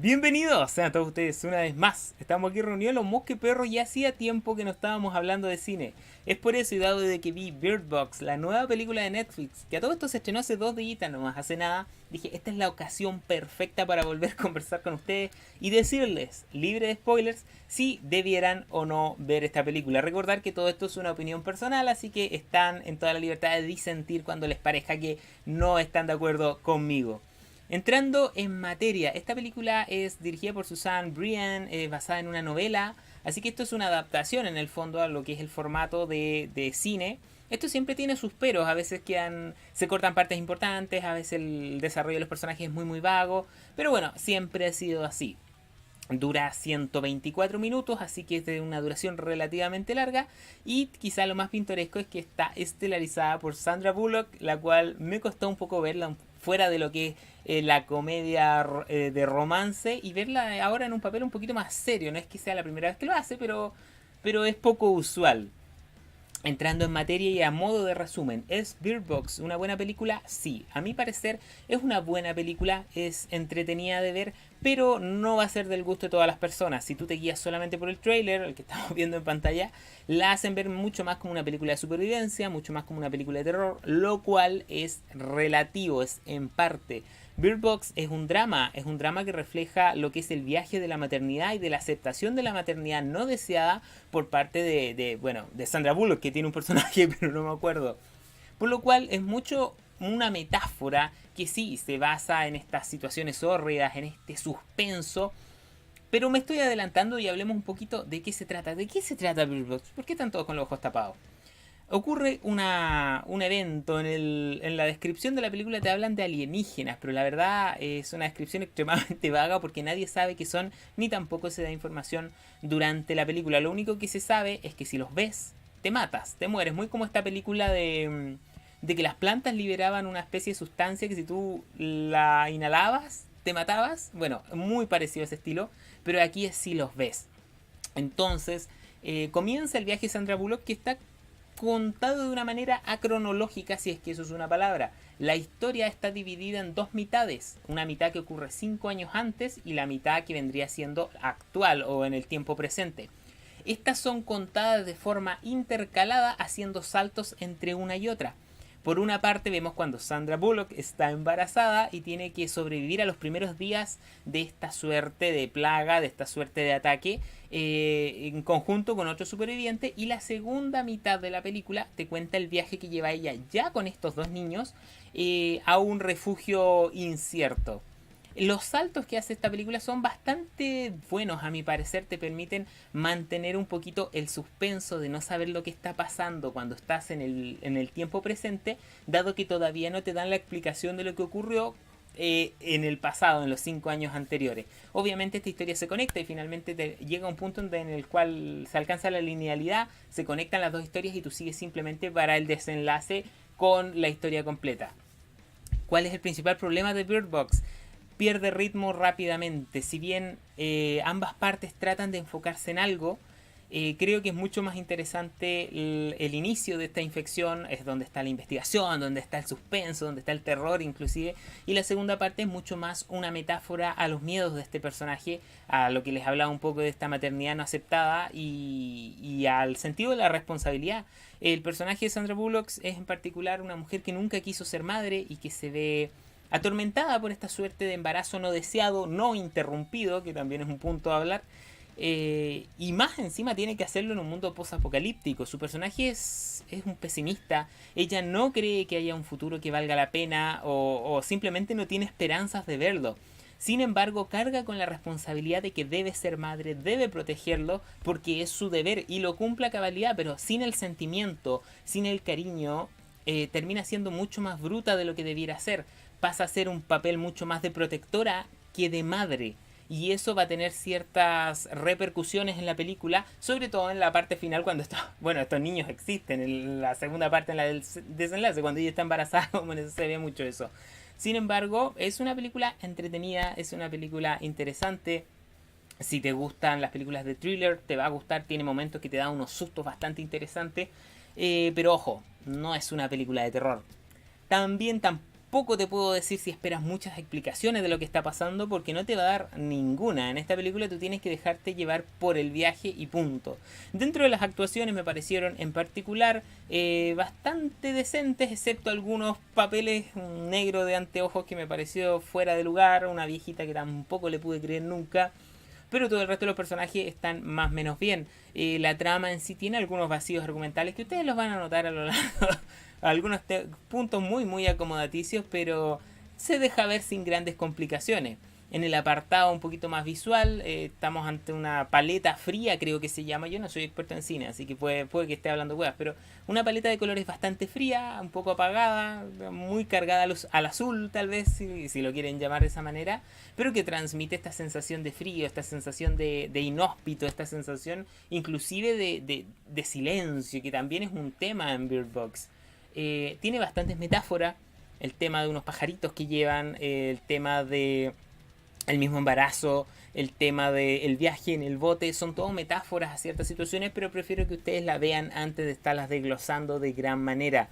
Bienvenidos sean todos ustedes una vez más. Estamos aquí reunidos los mosqueperros y hacía tiempo que no estábamos hablando de cine. Es por eso y dado de que vi Bird Box, la nueva película de Netflix, que a todo esto se estrenó hace 2 días nomás, hace nada, dije, esta es la ocasión perfecta para volver a conversar con ustedes y decirles, libre de spoilers, si debieran o no ver esta película. Recordar que todo esto es una opinión personal, así que están en toda la libertad de disentir cuando les parezca que no están de acuerdo conmigo. Entrando en materia, esta película es dirigida por Susan Brian, basada en una novela, así que esto es una adaptación en el fondo a lo que es el formato de cine. Esto siempre tiene sus peros, a veces se cortan partes importantes, a veces el desarrollo de los personajes es muy vago, pero bueno, siempre ha sido así. Dura 124 minutos, así que es de una duración relativamente larga. Y quizá lo más pintoresco es que está estelarizada por Sandra Bullock, la cual me costó un poco verla fuera de lo que es la comedia de romance y verla ahora en un papel un poquito más serio. No es que sea la primera vez que lo hace, pero es poco usual. Entrando en materia y a modo de resumen, ¿es Bird Box una buena película? Sí, a mi parecer es una buena película, es entretenida de ver, pero no va a ser del gusto de todas las personas. Si tú te guías solamente por el trailer, el que estamos viendo en pantalla, la hacen ver mucho más como una película de supervivencia, mucho más como una película de terror, lo cual es relativo, es en parte. Bird Box es un drama que refleja lo que es el viaje de la maternidad y de la aceptación de la maternidad no deseada por parte de Sandra Bullock, que tiene un personaje, pero no me acuerdo. Por lo cual es mucho una metáfora que sí se basa en estas situaciones hórridas, en este suspenso. Pero me estoy adelantando y hablemos un poquito de qué se trata. ¿De qué se trata Bird Box? ¿Por qué están todos con los ojos tapados? Ocurre un evento en la descripción de la película te hablan de alienígenas, pero la verdad es una descripción extremadamente vaga porque nadie sabe qué son ni tampoco se da información durante la película. Lo único que se sabe es que si los ves, te matas, te mueres. Muy como esta película de que las plantas liberaban una especie de sustancia que si tú la inhalabas, te matabas. Bueno, muy parecido a ese estilo, pero aquí es si los ves. Entonces, comienza el viaje de Sandra Bullock que está contado de una manera acronológica, si es que eso es una palabra. La historia está dividida en dos mitades, una mitad que ocurre 5 años antes y la mitad que vendría siendo actual o en el tiempo presente. Estas son contadas de forma intercalada haciendo saltos entre una y otra. Por una parte vemos cuando Sandra Bullock está embarazada y tiene que sobrevivir a los primeros días de esta suerte de plaga, de esta suerte de ataque, en conjunto con otro superviviente. Y la segunda mitad de la película te cuenta el viaje que lleva ella ya con estos dos niños a un refugio incierto. Los saltos que hace esta película son bastante buenos, a mi parecer, te permiten mantener un poquito el suspenso de no saber lo que está pasando cuando estás en el tiempo presente, dado que todavía no te dan la explicación de lo que ocurrió en el pasado, en los 5 años anteriores. Obviamente esta historia se conecta y finalmente llega a un punto en el cual se alcanza la linealidad, se conectan las dos historias y tú sigues simplemente para el desenlace con la historia completa. ¿Cuál es el principal problema de Bird Box? Pierde ritmo rápidamente. Si bien ambas partes tratan de enfocarse en algo, creo que es mucho más interesante el inicio de esta infección, es donde está la investigación, donde está el suspenso, donde está el terror inclusive, y la segunda parte es mucho más una metáfora a los miedos de este personaje, a lo que les hablaba un poco de esta maternidad no aceptada y al sentido de la responsabilidad. El personaje de Sandra Bullock es en particular una mujer que nunca quiso ser madre y que se ve atormentada por esta suerte de embarazo no deseado, no interrumpido, que también es un punto a hablar, y más encima tiene que hacerlo en un mundo post-apocalíptico. Su personaje es un pesimista, ella no cree que haya un futuro que valga la pena o simplemente no tiene esperanzas de verlo. Sin embargo, carga con la responsabilidad de que debe ser madre, debe protegerlo, porque es su deber y lo cumple a cabalidad, pero sin el sentimiento, sin el cariño, termina siendo mucho más bruta de lo que debiera ser. Pasa a ser un papel mucho más de protectora que de madre. Y eso va a tener ciertas repercusiones en la película, sobre todo en la parte final cuando estos niños existen, en la segunda parte en la del desenlace, cuando ella está embarazada, bueno, se ve mucho eso. Sin embargo, es una película entretenida, es una película interesante. Si te gustan las películas de thriller, te va a gustar, tiene momentos que te dan unos sustos bastante interesantes. Pero ojo, no es una película de terror. También tampoco te puedo decir si esperas muchas explicaciones de lo que está pasando, porque no te va a dar ninguna. En esta película tú tienes que dejarte llevar por el viaje y punto. Dentro de las actuaciones me parecieron en particular bastante decentes, excepto algunos papeles, un negro de anteojos que me pareció fuera de lugar, una viejita que tampoco le pude creer nunca. Pero todo el resto de los personajes están más o menos bien. La trama en sí tiene algunos vacíos argumentales que ustedes los van a notar a lo largo. Algunos puntos muy muy acomodaticios, pero se deja ver sin grandes complicaciones. En el apartado un poquito más visual, estamos ante una paleta fría, creo que se llama. Yo no soy experto en cine, así que puede que esté hablando huevas, pero una paleta de colores bastante fría, un poco apagada, muy cargada al azul, tal vez, si lo quieren llamar de esa manera, pero que transmite esta sensación de frío, esta sensación de inhóspito, esta sensación inclusive de silencio, que también es un tema en Bird Box. Tiene bastantes metáforas, el tema de unos pajaritos que llevan, el tema de el mismo embarazo, el tema del viaje en el bote, son todo metáforas a ciertas situaciones, pero prefiero que ustedes la vean antes de estarlas desglosando de gran manera.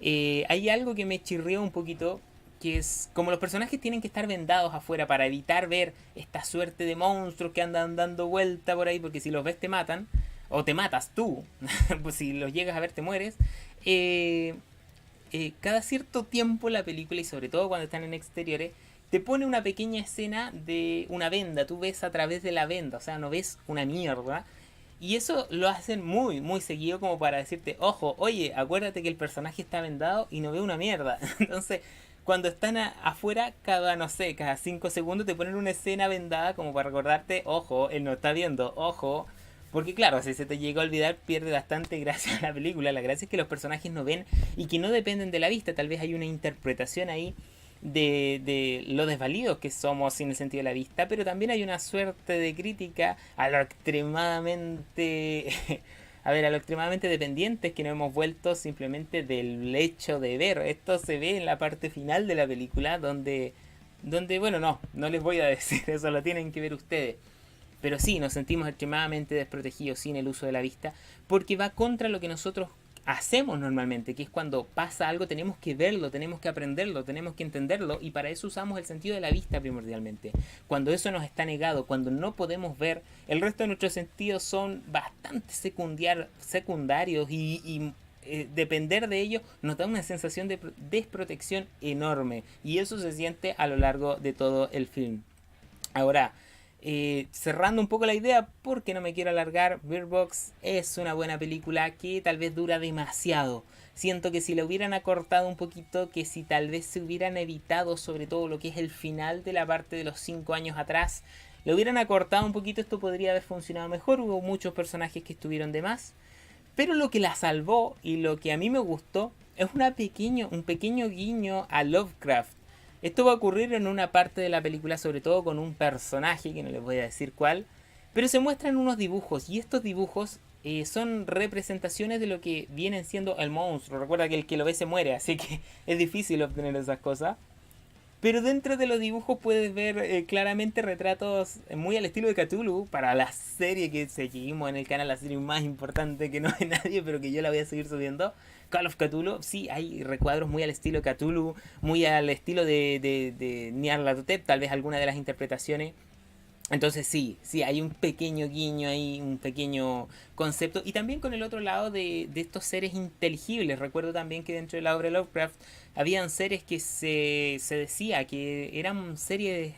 Hay algo que me chirrió un poquito, que es como los personajes tienen que estar vendados afuera para evitar ver esta suerte de monstruos que andan dando vuelta por ahí, porque si los ves te matan, o te matas tú, pues si los llegas a ver te mueres. Cada cierto tiempo la película, y sobre todo cuando están en exteriores, te pone una pequeña escena de una venda. Tú ves a través de la venda, o sea, no ves una mierda. Y eso lo hacen muy, muy seguido como para decirte, ojo, oye, acuérdate que el personaje está vendado y no ve una mierda. Entonces, cuando están afuera, no sé, cada 5 segundos te ponen una escena vendada como para recordarte, ojo, él no está viendo, ojo. Porque claro, si se te llega a olvidar, pierde bastante gracia a la película. La gracia es que los personajes no ven y que no dependen de la vista. Tal vez hay una interpretación ahí de lo desvalidos que somos en el sentido de la vista, pero también hay una suerte de crítica a lo extremadamente a lo extremadamente dependientes que nos hemos vuelto simplemente del hecho de ver. Esto se ve en la parte final de la película donde bueno, no les voy a decir, eso lo tienen que ver ustedes. Pero sí, nos sentimos extremadamente desprotegidos sin el uso de la vista, porque va contra lo que nosotros hacemos normalmente, que es cuando pasa algo tenemos que verlo, tenemos que aprenderlo, tenemos que entenderlo, y para eso usamos el sentido de la vista primordialmente. Cuando eso nos está negado, cuando no podemos ver, el resto de nuestros sentidos son bastante secundarios y depender de ellos nos da una sensación de desprotección enorme, y eso se siente a lo largo de todo el film. Ahora, cerrando un poco la idea, porque no me quiero alargar, Bird Box es una buena película que tal vez dura demasiado. Siento que si la hubieran acortado un poquito, que si tal vez se hubieran evitado sobre todo lo que es el final de la parte de los 5 años atrás, lo hubieran acortado un poquito, esto podría haber funcionado mejor. Hubo muchos personajes que estuvieron de más, pero lo que la salvó y lo que a mí me gustó es un pequeño guiño a Lovecraft. Esto va a ocurrir en una parte de la película, sobre todo con un personaje, que no les voy a decir cuál, pero se muestran unos dibujos, y estos dibujos son representaciones de lo que vienen siendo el monstruo. Recuerda que el que lo ve se muere, así que es difícil obtener esas cosas. Pero dentro de los dibujos puedes ver claramente retratos muy al estilo de Cthulhu, para la serie que seguimos en el canal, la serie más importante que no ve nadie, pero que yo la voy a seguir subiendo. Call of Cthulhu, sí, hay recuadros muy al estilo Cthulhu, muy al estilo de Nyarlathotep, tal vez alguna de las interpretaciones. Entonces sí, hay un pequeño guiño ahí, un pequeño concepto. Y también con el otro lado de estos seres inteligibles. Recuerdo también que dentro de la obra de Lovecraft habían seres que se decía que eran seres,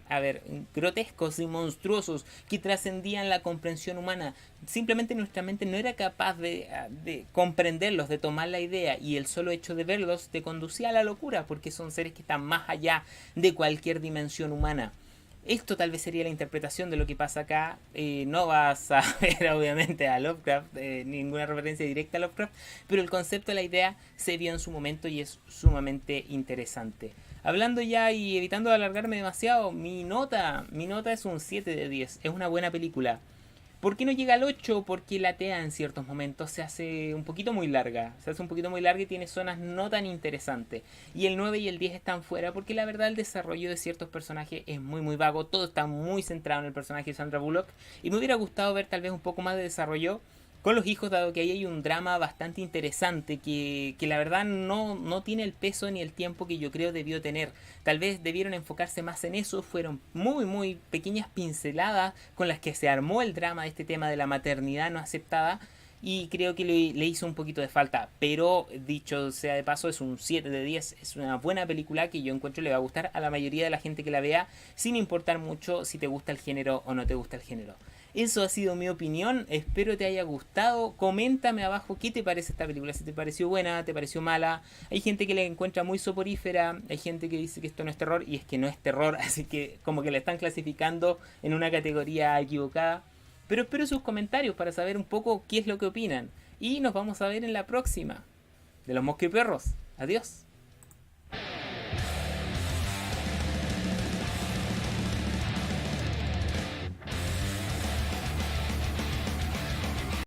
a ver, grotescos y monstruosos, que trascendían la comprensión humana. Simplemente nuestra mente no era capaz de comprenderlos, de tomar la idea, y el solo hecho de verlos te conducía a la locura, porque son seres que están más allá de cualquier dimensión humana. Esto tal vez sería la interpretación de lo que pasa acá. No vas a ver obviamente a Lovecraft, ninguna referencia directa a Lovecraft, pero el concepto, la idea se vio en su momento y es sumamente interesante. Hablando ya y evitando alargarme demasiado, mi nota es un 7 de 10. Es una buena película. ¿Por qué no llega al 8? Porque latea en ciertos momentos, se hace un poquito muy larga. Y tiene zonas no tan interesantes. Y el 9 y el 10 están fuera porque la verdad el desarrollo de ciertos personajes es muy muy vago. Todo está muy centrado en el personaje de Sandra Bullock. Y me hubiera gustado ver tal vez un poco más de desarrollo con los hijos, dado que ahí hay un drama bastante interesante que la verdad no tiene el peso ni el tiempo que yo creo debió tener. Tal vez debieron enfocarse más en eso, fueron muy pequeñas pinceladas con las que se armó el drama de este tema de la maternidad no aceptada, y creo que le hizo un poquito de falta. Pero dicho sea de paso, es un 7 de 10, es una buena película que yo encuentro le va a gustar a la mayoría de la gente que la vea, sin importar mucho si te gusta el género o no te gusta el género. Eso ha sido mi opinión, espero te haya gustado. Coméntame abajo qué te parece esta película, si te pareció buena, te pareció mala. Hay gente que la encuentra muy soporífera, hay gente que dice que esto no es terror, y es que no es terror, así que como que la están clasificando en una categoría equivocada. Pero espero sus comentarios para saber un poco qué es lo que opinan. Y nos vamos a ver en la próxima de los mosquiperros. Adiós.